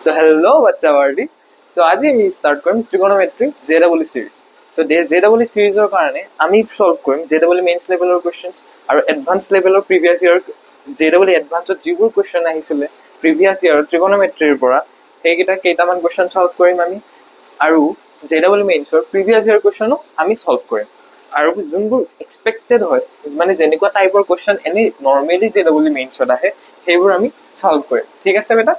So hello বাচ্চা Bardi so আজি আমি স্টাৰ্ট কৰিম ট্ৰিগনোমেট্ৰি জেডাবলি সিৰিজ so জেডাবলি সিৰিজৰ কাৰণে আমি সলভ কৰিম জেডাবলি মেইনছ লেভেলৰ কোৱেশ্চনছ আৰু এডভান্স লেভেলৰ প্ৰিভিয়াছ ইয়াৰ জেডাবলি এডভান্সত যিবোৰ কোৱেশ্চন আহিছিলে প্ৰিভিয়াছ ইয়াৰ ট্ৰিগনোমেট্ৰিৰ পৰা সেইকেইটা কেইটামান কোৱেশ্চন সলভ কৰিম আমি আৰু জেডাবলি মেইনছৰ প্ৰিভিয়াছ ইয়াৰ কোৱেশ্চনো আমি সলভ কৰিম আৰু যোনবোৰ এক্সপেক্টেড হয় মানে যেনেকুৱা টাইপৰ কোৱেশ্চন এনে নৰ্মেলি জেডাবলি মেইনছত আহে সেইবোৰ আমি সলভ কৰিম ঠিক আছে বেটা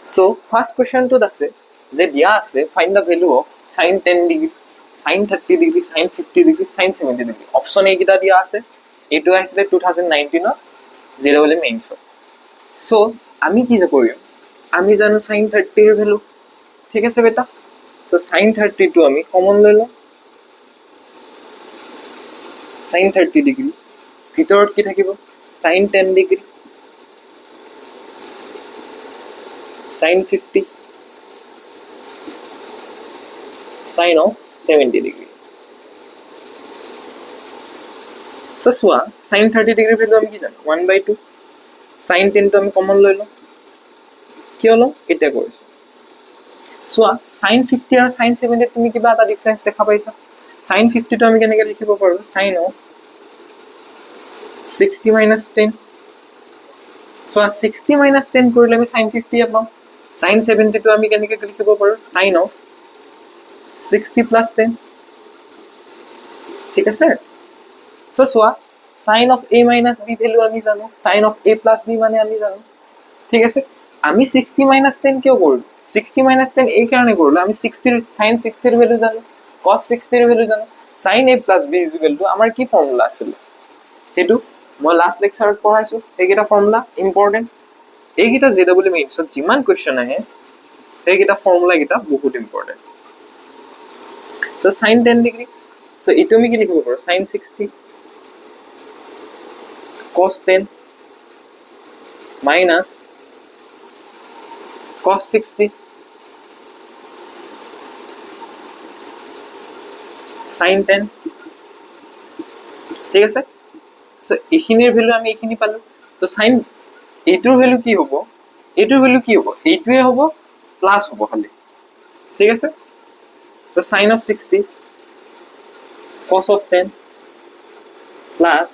So, first question to আছে যে দিয়া আছে find the value of sin 10 degree, sin 30 degree, sin 50 degree, sin 70 degree. Option A কিটা দিয়া আছে এটো আহিছিলে 2019 ৰ জেডাবলি মেইনছ সো আমি কি যে কৰিম আমি জানো sin 30 এর ভ্যালু ঠিক আছে বেটা সো sin 30 টো আমি কমন লৈ লম sin 30 ডিগ্ৰী ভিতৰত কি থাকিব sin 10 degree sin 50 sin of 70 degree so soa sin 30 degree value আমি কি জানো 1/2 sin 10 তো আমি কমন লৈ লম কি হলো এটা কৰিছো সোয়া sin 50 আৰু sin 70 তুমি কিবা এটা ডিফাৰেন্স দেখা পাইছা sin 50 তো আমি কেনেকৈ লিখিব পাৰো sin of 60 minus 10 soya 60 minus 10 কৰিলে আমি sin 50 পাম sin 70 তো আমি কেনেকৈ লিখিব পাৰো sin of 60 plus 10 ঠিক আছে so soya sin of a minus b value আমি জানো sin of a plus b মানে আমি জানো ঠিক আছে আমি 60 minus 10 কিয় করব 60 minus 10 এই কারণে করব আমি 60 sin 60 এর ভ্যালু জানো cos 60 এর ভ্যালু জানো sin a plus b is equal to আমার কি ফর্মুলা আছিল হেতু মই লাস্ট লেকচাৰত পঢ়াইছো এইকেইটা ফৰ্মুলা ইম্পৰ্টেন্ট এইকেইটা জেডাবলি মেইনছত যিমান কোৱেশ্চন আহে এইকেইটা ফৰ্মুলা কেইটা বহুত important so sin 10 degree so এটো আমি কি লিখিব পাৰো sin 60 cos 10 minus cos 60 sin 10 ঠিক আছে সো এইখিনিৰ ভ্যালু আমি এইখিনি পালো তো sin এইটোৰ ভ্যালু কি হ'ব এইটোৰ ভ্যালু কি হ'ব এইটোৱে হ'ব প্লাস হ'ব খালি ঠিক আছে তো sin of 60 cos of 10 plus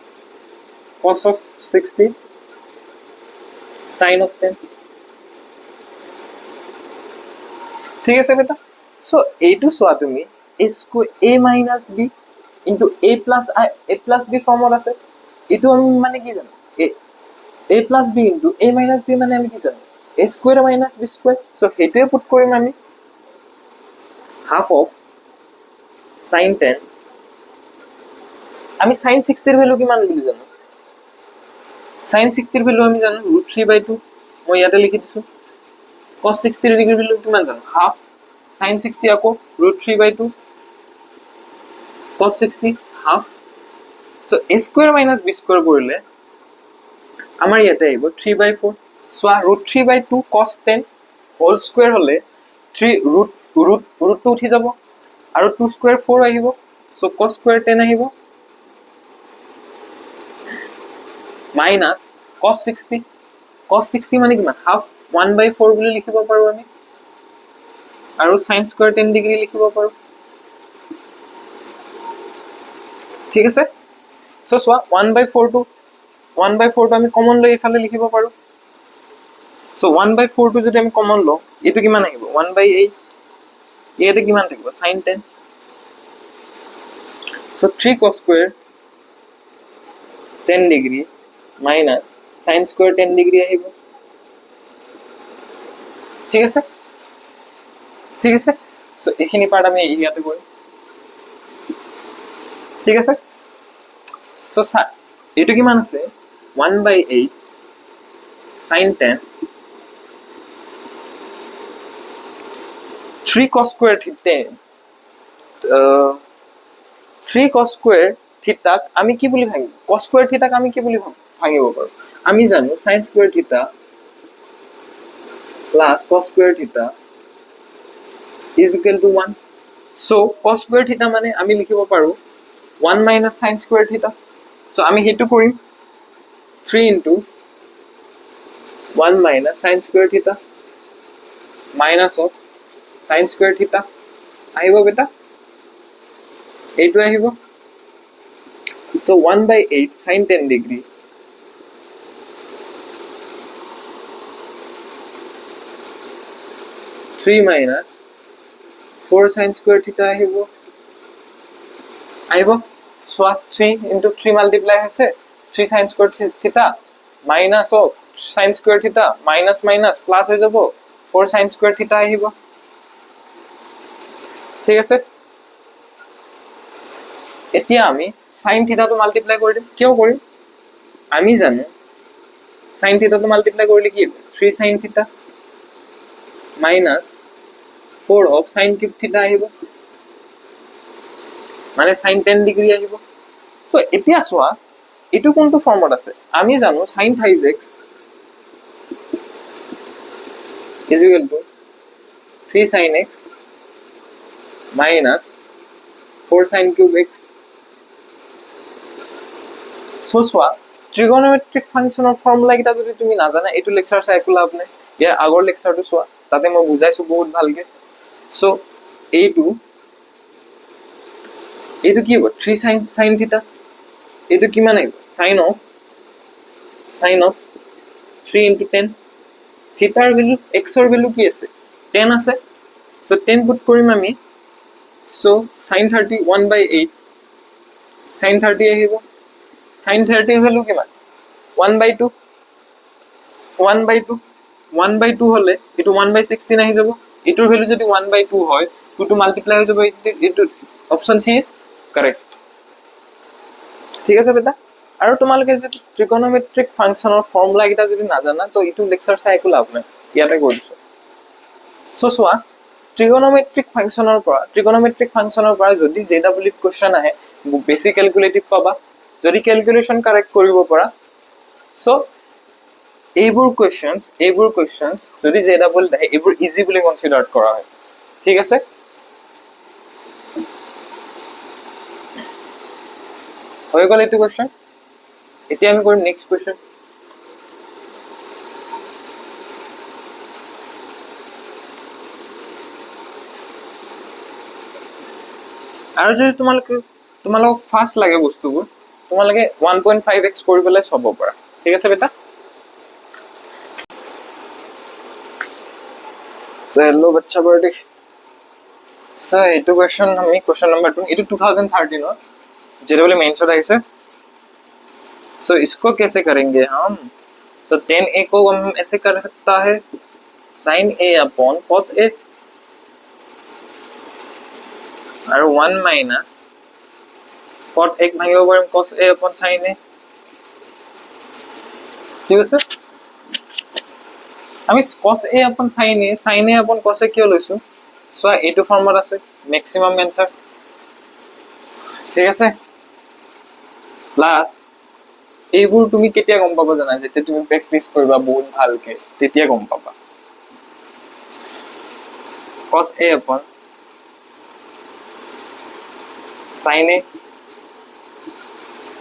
cos of 60 sin of 10 ঠিক আছে বেটা সো এইটো সোয়া তুমি a square a minus b into a plus b ফর্মত আছে এটো আমি মানে কি জানো a plus b into a minus b মানে আমি কি জানো a square minus b square so হেতুৱে পুট কৰিম আমি half of sin 10 আমি sin 60 এর ভ্যালু কিমান বুলি জানো sin 60 এর ভ্যালু আমি জানো √3/2 মই ইয়াতে লিখি দিছো cos 60 ডিগ্রি ভ্যালু কিমান জানো হাফ sin 60 আকৌ √3/2 cos 60 half so a square minus b square কৰিলে আমাৰ ইয়াতে আহিব 3/4 সো √3/2 cos 10 হোল স্কয়ার হলে 3 √2 উঠি যাব আৰু 2 স্কয়ার 4 আহিব সো cos স্কয়ার 10 আহিব minus cos 60 মানে কিমান হাফ 1/4 বুলি লিখিব পাৰো আমি আৰু sin স্কয়াৰ 10 ডিগ্ৰী লিখিব পাৰো ঠিক আছে সো সোয়া 1/4 টো আমি কমন লৈ ইফালে লিখিব পাৰো সো 1/4 টো যদি আমি কমন লও এটো কিমান আহিব 1/8 ইয়াতে কিমান থাকিব sin 10 so 3 cos square 10 degree minus sin square 10 degree আহিব ঠিক আছে সো এইখিনি পাৰ্ট আমি ইয়াতে কৰিম ঠিক আছে সো এটো কিমান আছে 1/8 sin 10 3 cos square theta 3 cos square theta আমি কি বুলি ভাঙিব cos square theta আমি কি বুলি ভাঙিব পাৰো আমি জানো sin square theta plus cos square theta is equal to 1 so cos square theta মানে আমি লিখিব পাৰো 1 minus sin square theta so আমি হেতু কৰিম 3 into 1 minus sin square theta minus of sign square থিটা আহিব বেটা এইটো আহিব so 1/8 sin 10 degree 3 minus 4 sin square theta আহিব so 3 into 3 multiply হৈছে 3 sin square theta minus of sin square theta minus minus plus হৈ যাব 4 sin square theta আহিব ঠিক আছে এতিয়া আমি sin theta তো মাল্টিপ্লাই কৰি দিম কিয় কৰিম আমি জানো sin theta তো মাল্টিপ্লাই কৰিলে কি 3 sin theta minus 4 of sin cube theta আহিব মানে sin 10 degree আহিব সো এতিয়া সোয়া এটো কোনটো ফর্মত আছে আমি জানো sin theta x is equal to 3 sin x minus 4 sin cube x so soya trigonometric ফাংশনৰ formula কিটা যদি তুমি না জানা এটো লেকচাৰ চাই একো লাভ নাই ইয়াৰ আগৰ লেকচাৰটো সোয়া তাতে মই বুজাইছো বহুত ভালকে সো এইটো কি হ'ব 3 sin theta এইটো কিমান আহিব sin of 3 into 10 theta ৰ ভ্যালু x ৰ ভ্যালু কি আছে 10 আছে সো 10 পুট কৰিম আমি সো sin 30 1/8 sin 30 আহিব sin 30 ৰ ভ্যালু কিমান 1/2 1/2 হলে এটো 1/16 আহি যাব এটোৰ ভ্যালু যদি 1/2 হয় 2 to multiply হৈ যাব এটো অপশন সি ইজ কারেক্ট ঠিক আছে বেটা আৰু তোমালোকে যদি ট্ৰিগোনোমেট্ৰিক ফাংশনৰ ফৰ্মুলা কিটা যদি না জানা তো ইটো লেকচাৰ চাই একো লাভ নাই ইয়াতে কৰিছো সো সোয়া ট্ৰিগোনোমেট্ৰিক ফাংশনৰ পৰা যদি জেডব্লিউ কোৱেশ্চন আহে বেসিক ক্যালকুলেটিভ পাবা যদি ক্যালকুলেশন কাৰেক্ট কৰিব পৰা সো এইবোৰ কোৱেশ্চনস যদি জেডব্লিউ আহে এইবোৰ ইজি বুলি কনসিডাৰ কৰা হয় ঠিক আছে হৈ গল এইটো কোৱেশ্চন এতিয়া আমি কৰিম নেক্সট কোৱেশ্চন আৰু যদি তোমালোক ফাস্ট লাগে বস্তুবোৰ তোমালোকে 1.5x কৰি পেলাই সব পৰা ঠিক আছে বেটা তো হেল্লো বাচ্চা বাৰ্ডি সো এইটো কোৱেশ্চন আমি কোৱেশ্চন নম্বৰ 2 এইটো 2013 ৰ जेडब्ल्यू मेंस होता है इसे सो इसको कैसे करेंगे हम सो 10a को हम ऐसे कर सकता है sin a upon cos a और 1 minus cot एक भागियो पर cos a upon sin a ঠিক আছে আমি cos a upon sin a upon cos a কিয় লৈছো সো এইটো ফর্মত আছে ম্যাক্সিমাম आंसर ঠিক আছে প্লাস এইবোৰ তুমি কেতিয়া গম পাবা জানা যেতিয়া তুমি প্ৰ্যাকটিস কৰিবা বহুত ভালকে তেতিয়া গম পাবা cos a upon sin a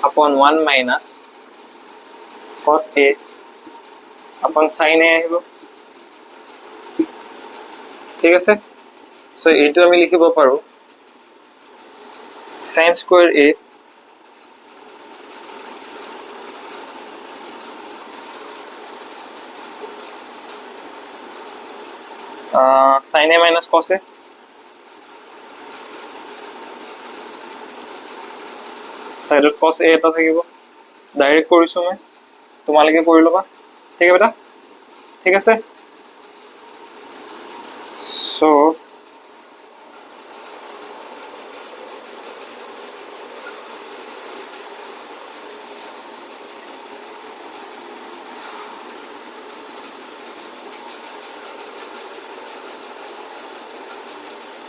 upon 1 minus cos a upon sin a আহিব ঠিক আছে সো এইটো আমি লিখিব পাৰো sin square a sin a minus cos a সাইডত cos a এটা থাকিব ডাইরেক্ট কৰিছো মই তোমালোকে কৰি লবা ঠিক আছে বেটা ঠিক আছে সো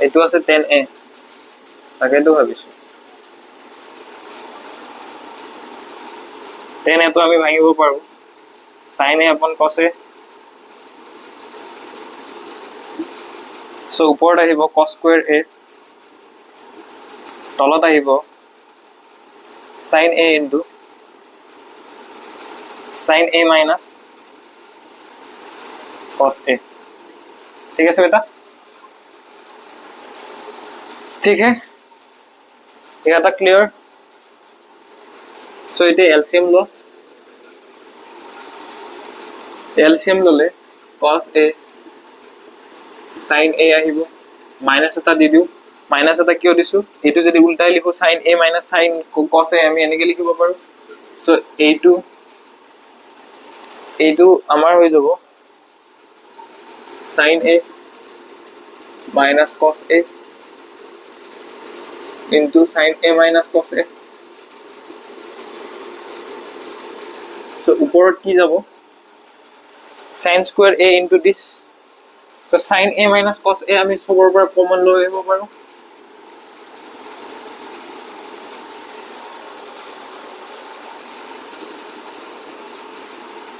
এইটো আছে 10a তাকেটো ভাবিছো 10a তো আমি ভাঙিব পাৰো sin a upon cos a so ওপৰত আহিব cos square a তলত আহিব sin a into sin a minus cos a ठीक है बेटा ठीक है ये आता क्लियर सो इटे एलसीएम लो एलसीएम ললে cos a sin a আহিব মাইনাস এটা দি দিও মাইনাস এটা কিয় দিছো এটো যদি উল্টাই লিখো sin a sin cos a আমি এনেকে লিখিব পাৰো সো এইটো আমাৰ হৈ যাব sin a cos a into sin a cos a so উপৰত কি যাব sin square a into this so sin a cos a আমি সবৰ পৰা কমন লৈ আহিব পাৰো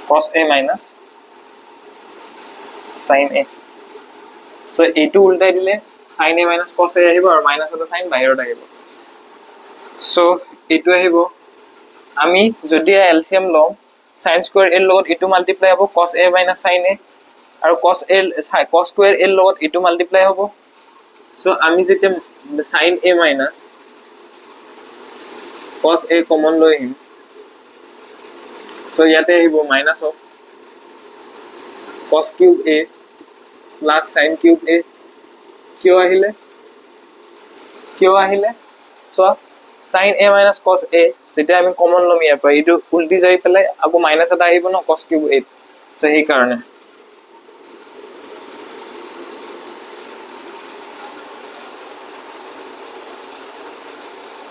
cos a minus sin a so এইটো উল্টাই দিলে sin a cos a আহিব আৰু মাইনাস এটা sin বাহিৰত আহিব so এইটো আহিব আমি যদি এলসিএম লও sin square a লগত এটো মাল্টিপ্লাই হ'ব cos a sin a আৰু cos square a লগত এটো মাল্টিপ্লাই হ'ব so আমি যেতে sin a cos a common লৈ আহিম so ইয়াতে আহিব minus of cos cube a plus sin cube a কিয় আহিলে so sin a cos a যেটা আমি কমন লম ইয়াৰ পৰা এটো উল্টি যাই পেলাই আকৌ মাইনাস এটা আহিব ন cos cube a so সেই কাৰণে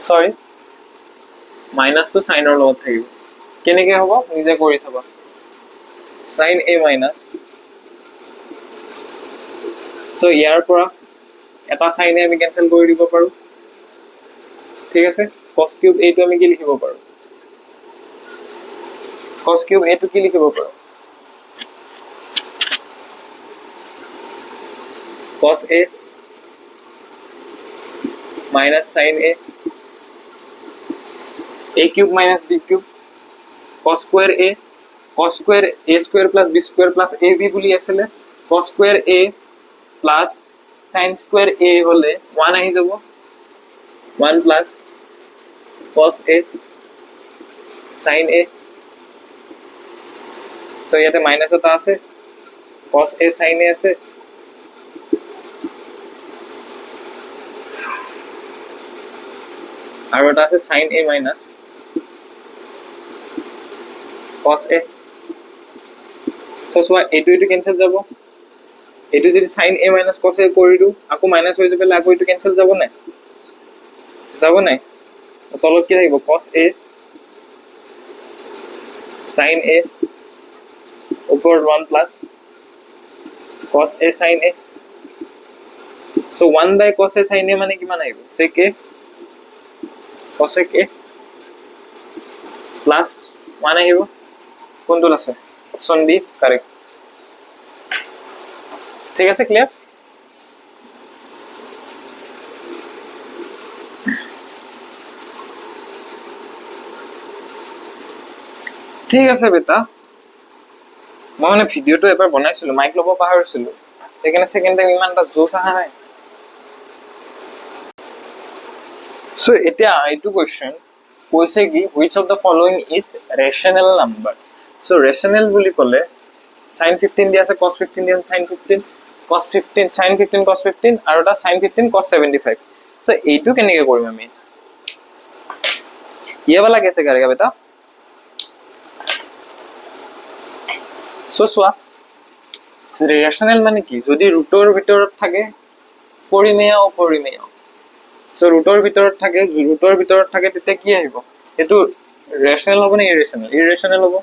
sorry মাইনাস তো সাইনৰ লগত থাকিব কেনেকৈ হ'ব নিজে কৰি চাবা sin a so ইয়াৰ পৰা এটা sin a আমি ক্যান্সেল কৰি দিব পাৰো ঠিক আছে cos cube a টো আমি কি লিখিব পাৰো cos cube a টো কি লিখিব পাৰো cos a sin a cube minus b cube cos square a square plus b square plus ab বুলি আছিল cos square a plus sin square a হলে 1 আহি যাব 1 plus cos a sin a so ইয়াতে মাইনাস এটা আছে cos a sin a আছে আৰু এটা আছে sin a cos a so সোয়া এটো ক্যান্সেল যাব এটো যদি sin a cos a কৰি দিও আকৌ মাইনাস হৈ যাবে আকৌ এটো ক্যান্সেল যাব নাই তলত কি থাকিব cos a sin a ওপৰত 1 plus cos a sin a so 1 by cos a sin a মানে কিমান আহিব sec a cosec a plus 1 আহিব কোনটো আছে অপশন বি কারেক্ট ঠিক আছে ক্লিয়ার ঠিক আছে বেটা মই মানে ভিডিওটো এবাৰ বনাইছিলো মাইক লব পাহৰিছিলো সেইকাৰণে সেকেন্ড টাইম ইমান এটা জোস আহা নাই সো এটা এইটো কোশ্চেন কৈছে কি which of the following is rational number so rational বুলি কলে sin 15 দিয়া আছে cos 15 দিয়া আছে sin 15 cos 15 sin 15 cos 15 আৰু এটা sin 15 cos 75 so এইটো কেনেকৈ কৰিম আমি ये वाला कैसे करेगा बेटा so সোয়া ৰেশনাল মানে কি যদি ৰুটৰ ভিতৰত থাকে পৰিমেয় অপৰিমেয় so ৰুটৰ ভিতৰত থাকে তেতিয়া কি আহিব এটো ৰেশনাল হ'ব নে ইৰেশনাল হ'ব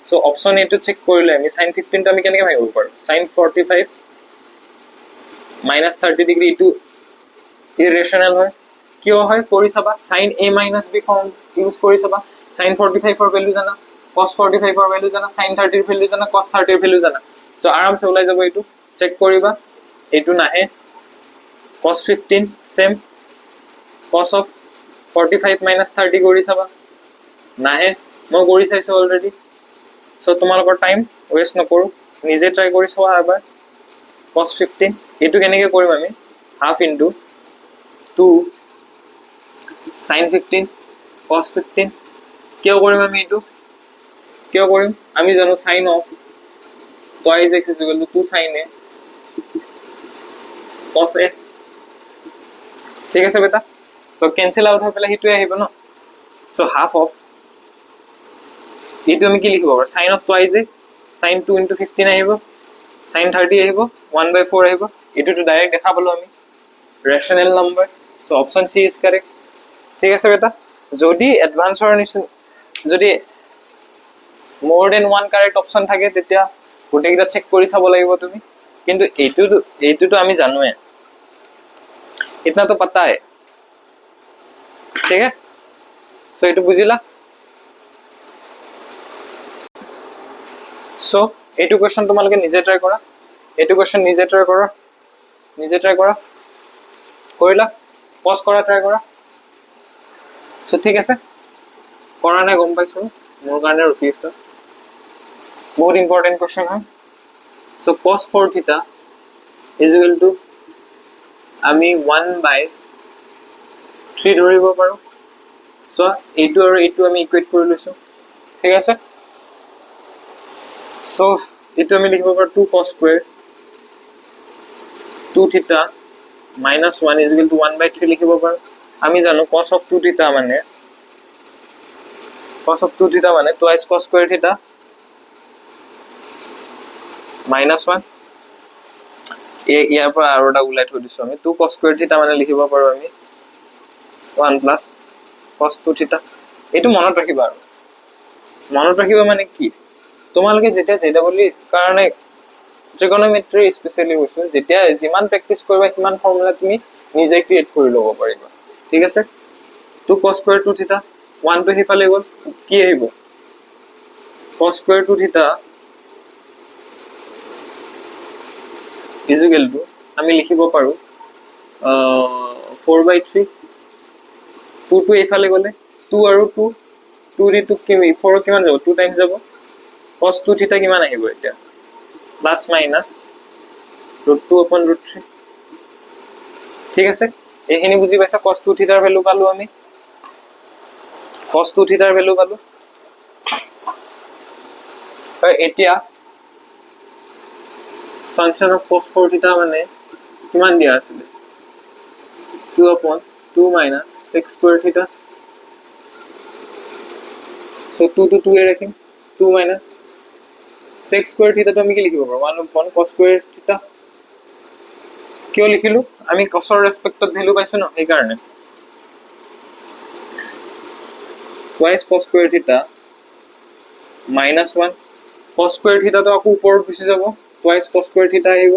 so অপশন এটো চেক কৰিলে আমি sin 15 টো আমি কেনেকৈ ভাঙিব পাৰো sin 45 -30 ডিগ্ৰী এটো ইৰেশনাল হয় কিয় হয় কৰি চাবা sin a - b form use কৰি চাবা sin 45 ৰ ভ্যালু জানা cos 45 ৰ ভ্যালু জানা sin 30 ৰ ভ্যালু জানা cos 30 ৰ ভ্যালু জানা so আৰাম সে ওলাই যাব এটো চেক কৰিবা এটো নাহে cos 15 সেম cos of 45 - 30 কৰি চাবা নাহে মই কৰি চাইছো অলৰেডি সো তোমালোকৰ টাইম ওয়েস্ট নকৰো নিজে ট্ৰাই কৰি চাবা এবাৰ cos 15 এইটো কেনেকৈ কৰিম আমি হাফ ইনটু 2 sin 15 cos 15 কিয় কৰিম আমি এইটো কিয় কৰিম আমি জানো sin of twice x is equal to 2 sin a cos a ঠিক আছে বেটা তো কেনসেল আউট হৈ পেলাই হিটোৱে আহিব ন সো হাফ অফ এইটো আমি কি লিখিব পাৰো sin of twice a sin 2 into 15 আহিব sin 30 আহিব 1/4 আহিব এইটো তো ডাইৰেক্ট দেখা পালো আমি rational number so option C is correct ঠিক আছে বেটা যদি এডভান্সৰ নিচিনা যদি more than one correct option থাকে তেতিয়া গোটেইটা চেক কৰি চাব লাগিব তুমি কিন্তু এইটো আমি জানোৱে इतना तो पता है ठीक है सो এইটো বুজিলা সো এইটো কোৱেশ্চন তোমালোকে নিজে ট্ৰাই কৰা এইটো কোৱেশ্চন নিজে ট্ৰাই কৰা কৰিলা পজ কৰা ট্ৰাই কৰা সো ঠিক আছে কৰা নাই গম পাইছো মোৰ কাৰণে ৰখি আছে বহুত ইম্পৰ্টেন্ট কোৱেশ্চন হয় সো cos 4 থিটা ইজ ইকুৱেল টু আমি 1/3 ধৰিব পাৰো সো এইটো আৰু এইটো আমি ইকুৱেট কৰি লৈছো ঠিক আছে সো এইটো আমি লিখিব পাৰো 2 cos square 2 থিটা minus 1 is equal to 1/3 লিখিব পাৰো আমি জানো cos of 2 থিটা মানে twice cos square থিটা minus 1 ইয়াৰ পৰা আৰু এটা উলাই থৈ দিছো আমি 2 cos square থিটা মানে লিখিব পাৰো আমি 1 plus cos 2 থিটা এইটো মনত ৰাখিবা মানে কি তোমালোকে যেতিয়া জেডা বুলি কাৰণে ট্ৰিগোনোমেট্ৰি স্পেশালি কৈছো যেতিয়া যিমান প্ৰেক্টিস কৰিবা কিমান ফৰ্মুলা তুমি নিজে ক্ৰিয়েট কৰি ল'ব পাৰিবা ঠিক আছে 2 cos square 2 থিটা 1 to হিফালে গল কি আহিব cos square 2 থিটা is equal to আমি লিখিব পাৰো 4/3 2 to এফালে গলে 2 আৰু 2 2 ৰি 2 কি 4 কিমান যাব 2 টাইমছ যাব cos 2 থিটা কিমান আহিব এতিয়া প্লাস মাইনাস √2/√3 ঠিক আছে এইখিনি বুজি পাইছা cos 2 থিটাৰ ভ্যালু পালো আমি cos 2 থিটাৰ ভ্যালু পালো আৰু এতিয়া function of cos 4 theta মানে কিমান দিয়া আছিল 2/2 minus 6 square theta so 2 to 2 A রাখিম 2 minus 6 square theta তো আমি কি লিখিব পাৰো 1/1 cos square theta কিয় লিখিলো আমি cosৰ ৰেসপেক্টত ভ্যালু পাইছো ন এই কাৰণে twice cos square theta minus 1 cos square theta তো আকৌ ওপৰত গুচি যাব twice cos square theta আহিব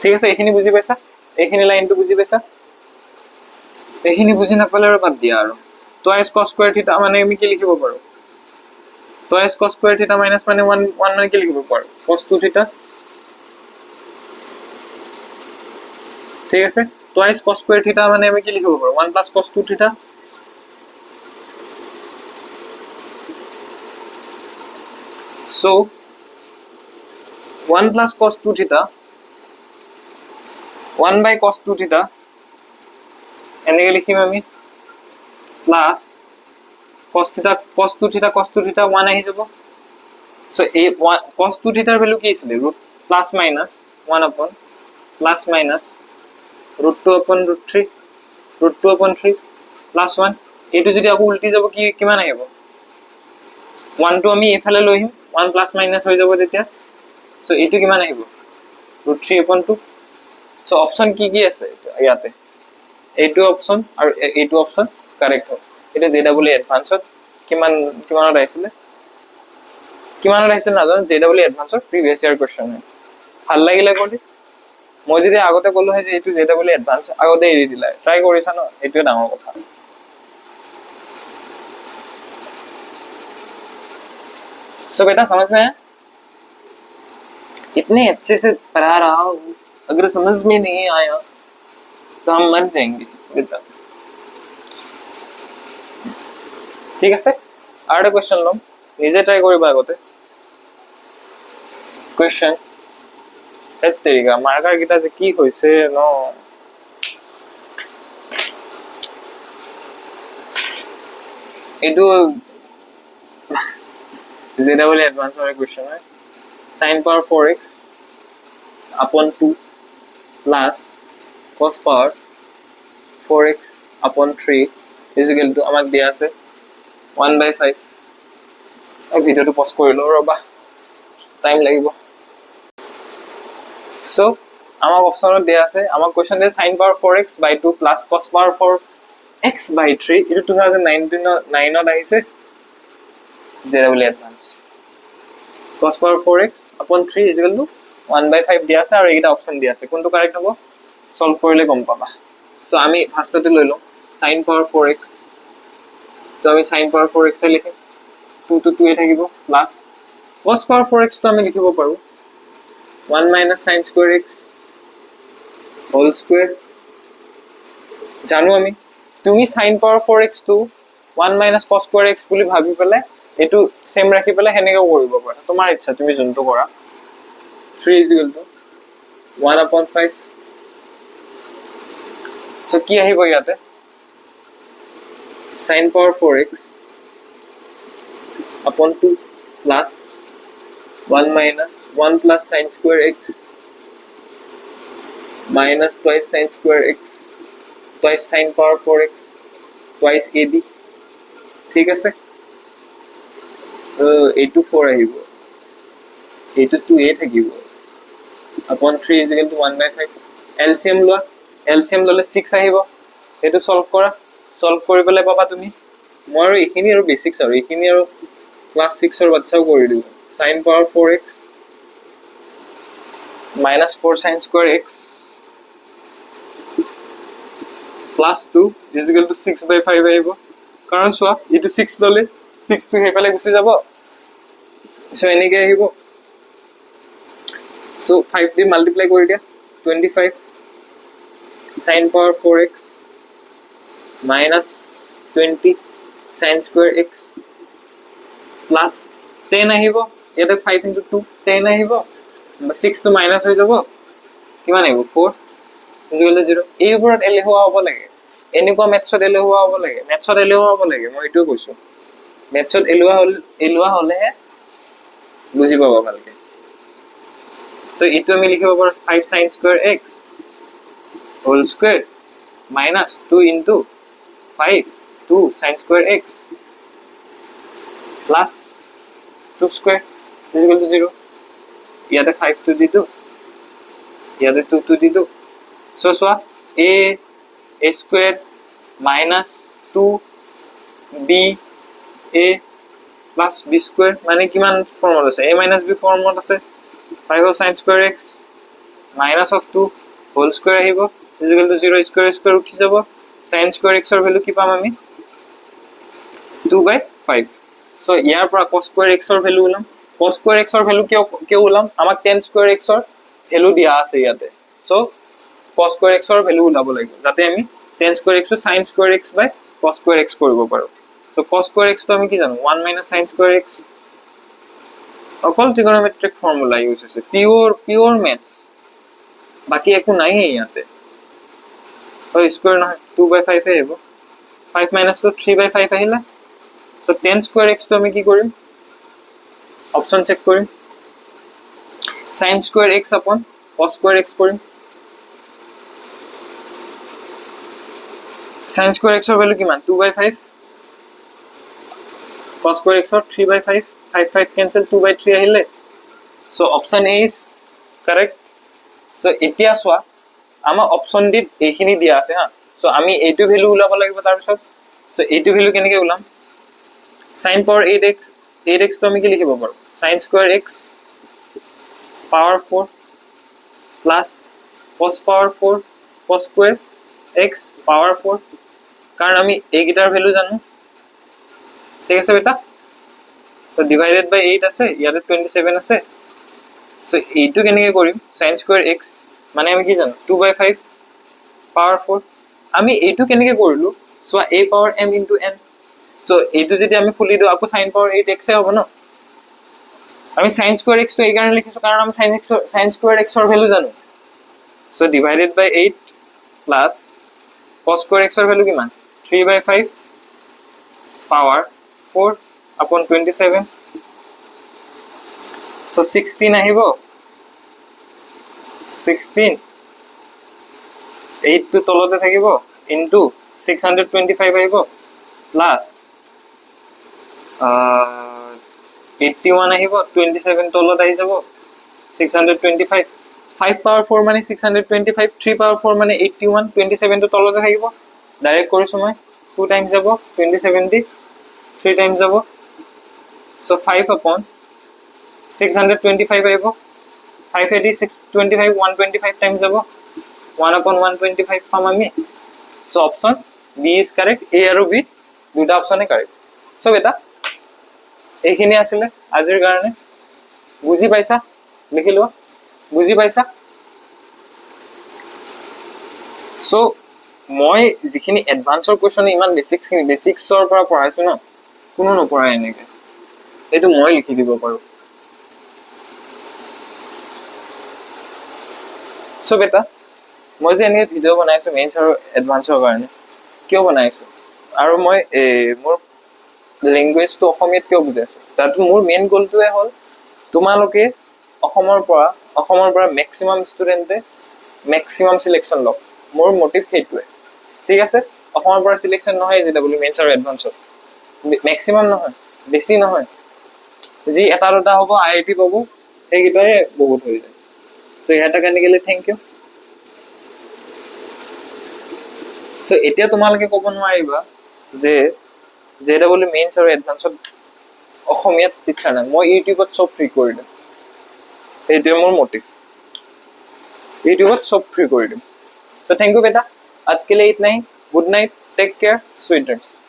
ঠিক আছে এইখিনি বুজি পাইছা এইখিনি লাইনটো বুজি পাইছা এইখিনি বুজি নাপালে আৰু বাদ দিয়া আৰু twice cos square theta মানে আমি কি লিখিব পাৰো twice cos square theta minus মানে 1 মানে কি লিখিব পাৰো cos 2 theta ঠিক আছে twice cos square theta মানে আমি কি লিখিব পাৰো 1 plus cos 2 theta so 1 plus cos 2 theta 1 by cos 2 theta এনেকে লিখিম আমি plus cos 2 theta 1 আহি যাব so এই cos 2 theta এর ভ্যালু কি ছিল root plus minus 1 upon plus minus √2/√3 plus 1 এইটো যদি আকৌ উল্টি যাব কি কিমান আহিব 1 টো আমি এফালে লৈ আহিম 1 plus minus হৈ যাব তেতিয়া সো এইটো কিমান আহিব √3/2 সো অপশন কি আছে ইয়াতে এইটো অপশন আৰু এইটো অপশন কাৰেক্ট হয় এটা জেডব্লিউ এডভান্সত কিমানত আহিছিল নাজানো জেডব্লিউ এডভান্সৰ প্ৰিভিয়াস ইয়াৰ কোৱেশ্চন হয় ভাল লাগিলে কৰি মই যদি আগতে কলো হয় যে এইটো জেডব্লিউ এডভান্স আগতে এৰি দিলা ট্ৰাই কৰিছা ন এইটোৱে ডাঙৰ কথা सो बेटा समझ में आया इतने अच्छे से पढ़ा रहा हूँ अगर समझ में नहीं आया तो हम मर जाएंगे बेटा ঠিক আছে আৰু এটা কোৱেশ্চন লম নিজে ট্ৰাই কৰিবা আগতে কোৱেশ্চন তেৰিকা মাৰ্কাৰ কিটা যে কি হৈছে ন এইটো জেডাবল এডভান্সৰ কোৱেশ্চন হয় sin power 4x upon 2 plus cos power 4x upon 3 is equal to আমাক দিয়া আছে 1/5 আৰু ভিডিওটো পজ কৰি লও ৰবা টাইম লাগিব সো আমাক অপচনত দিয়া আছে আমাক কোৱেশ্চন দিয়ে sin power 4x by 2 plus cos power 4x by 3 এটা 2019 ত আহিছে জেডাবল advance cos power 4x upon 3 is equal to 1/5 দিয়া আছে আৰু এইটা অপচন দিয়া আছে কোনটো কাৰেক্ট হ'ব সলভ কৰিলে গম পাবা সো আমি ফাৰ্স্টতে লৈ লম sin power 4x তো আমি sin power 4x এ লিখিম 2 to 2 এ থাকিব প্লাস cos power 4x তো আমি লিখিব পাৰো 1 minus sin square x whole square জানো আমি তুমি sin power 4x তো 1 minus cos square x বুলি ভাবি পেলে এটো সেম ৰাখি পেলে হেনেকে কৰিব পাৰা তোমাৰ ইচ্ছা তুমি যোনটো কৰা 3 is equal to 1/5 so কি আহিব ইয়াতে sin power 4x upon 2 plus 1 minus 1 plus sin square x minus twice sin square x twice sin power 4x twice ab ঠিক আছে এইটো 4 আহিব এইটো 2a থাকিব upon 3 is equal to 1/5 LCM লোৱা LCM ললে 6 আহিব এটো সলভ কৰা সলভ কৰি পেলে পাবা তুমি মই আৰু এখিনি আৰু বেসিক্স আৰু এখিনি আৰু ক্লাস 6 ৰ বাচ্চাও কৰি দিও sin power 4x minus 4 sin square x plus 2 is equal to 6/5 আহিব কাৰণ সোৱা এটো 6 ললে 6 টো হেফালে গুছি যাব সো এনেকে আহিব so 5 দি মাল্টিপ্লাই কৰি দিয়া 25 sin power 4x minus 20 sin square x plus 10 আহিব এটা 5 into 2 10 আহিব 6 to minus হৈ যাব কিমান আহিব 4 is equal to 0 এই ওপৰত এলেহুৱা হ'ব লাগে এনেকুৱা মেথছত এলেহুৱা হ'ব লাগে মেথছত এলেহুৱা হ'ব লাগে মই এটো কৈছো মেথছত এলেহুৱা হলেহে বুজি পাবা ভালকে তো এটো আমি লিখিব পাৰো 5 sin square x whole square minus 2 into 5 2 sin square x plus 2 square is equal to 0 ইয়াতে 5 to দিতো ইয়াতে 2 to দিতো so a square minus 2 b a plus b square মানে কিমান ফর্মুলা আছে a minus b ফর্মুলা আছে 5 of sin square x minus of 2 whole square আহিব is equal to 0 square উঠি যাব sin square x ৰ ভ্যালু কি পাম আমি 2/5 so ইয়াৰ পৰা cos square x ৰ ভ্যালু উলাম cos square x ৰ ভ্যালু কিয় উলাম আমাক tan square x ৰ ভ্যালু দিয়া আছে ইয়াতে so cos square x ৰ ভ্যালু উলাব লাগিব যাতে আমি tan square x sin square x by cos square x কৰিব পাৰো so cos square x তো আমি কি জানো 1 minus sin square x অকল trigonometric formula ইউজ হৈছে pure maths বাকি একো নাই ইয়াতে হয় স্কয়ার নহয় 2/5 আহিব 5 minus 2 3/5 আহিলা so tan square x তো আমি কি কৰিম অপচন চেক কৰিম sin square x upon cos square x কৰিম sin square x ৰ ভ্যালু কিমান 2/5 cos square x ৰ 3/5 5 cancel 2/3 আহিলে so option A is correct so এতিয়া সোৱা আমাৰ অপচন ডি এইখিনি দিয়া আছে হা so আমি এইটো ভ্যালু উলাব লাগিব তাৰ পিছত so এইটো ভ্যালু কেনেকে উলাম sin power 8x তো আমি কি লিখিব পাৰো sin square x power 4 plus cos power 4 cos square x power 4 কাৰণ আমি এইগিটাৰ ভ্যালু জানো ঠিক আছে বেটা তো ডিভাইডেড বাই 8 আছে ইয়াতে 27 আছে so এইটো কেনেকে কৰিম sin square x মানে আমি কি জানো 2/5 power 4 আমি এইটো কেনেকে কৰিলো so a power m into n so এইটো যদি আমি খুলি দিওঁ আকৌ sin power 8x হ'ব ন আমি sin square x টো এই কাৰণে লিখিছো কাৰণ আমি sin square x ৰ ভ্যালু জানো সো ডিভাইডেড বাই 8 প্লাস cos square x ৰ ভ্যালু কিমান 3/5 power 4 upon 27 so 16 আহিব 16 8 to তলতে থাকিব into 625 আহিব plus 81 আহিব 27 তলত আহি যাব 625 5 power 4 মানে 625 3 power 4 মানে 81 27 to তলতে থাকিব ডাইৰেক্ট কৰিছো মই 2 times যাব 27 দি 3 times যাব so 5 upon 625 আহিব 5 এদি 625 125 times যাব 1 upon 125 পাম আমি so option B is correct A আৰু B দুটা অপশনে কাৰেক্ট so বেটা এইখিনি আছিল আজিৰ কাৰণে বুজি পাইছা লিখি লোৱা বুজি পাইছা so মই যিখিনি এডভান্সৰ কোৱেশ্চন ইমান বেসিক্সৰ পৰা পঢ়াইছো ন কোনো নপঢ়াই এনেকে এইটো মই লিখি দিব পাৰো so বেটা মই যে এনেকে ভিডিও বনাইছো মেইনছ আৰু এডভান্সৰ কাৰণে কিয় বনাইছো আৰু মই মোৰ ল্যাঙ্গুৱেজটো অসমীয়াত কিয় বুজাইছো যাতে মোৰ মেইন গোলটোৱে হ'ল তোমালোকে অসমৰ পৰা ম্যাক্সিমাম ষ্টুডেন্টে ম্যাক্সিমাম সিলেকশন লওক মোৰ মোটিভ সেইটোৱে ঠিক আছে অসমৰ পৰা সিলেকশন নহয় জেডব্লিউ মেইনছ আৰু এডভান্সত ম্যাক্সিমাম নহয় বেছি নহয় যি এটা দুটা হ'ব আইআইটি পাবো সেইকেইটাই বহুত হৈ যায় সো এটা কাৰণে গেলে থ্যাংক ইউ সো এতিয়া তোমালোকে ক'ব নোৱাৰিবা যে জেডব্লিউ মেইনছ আৰু এডভান্সত অসমীয়াত টিচাৰ নাই মই ইউটিউবত সব ফ্ৰী কৰি দিম এইটোৱে মোৰ মোটিভ ইউটিউবত সব ফ্ৰী কৰি দিম সো থ্যাংক ইউ বেটা आज के लिए इतना ही good night take care sweet dreams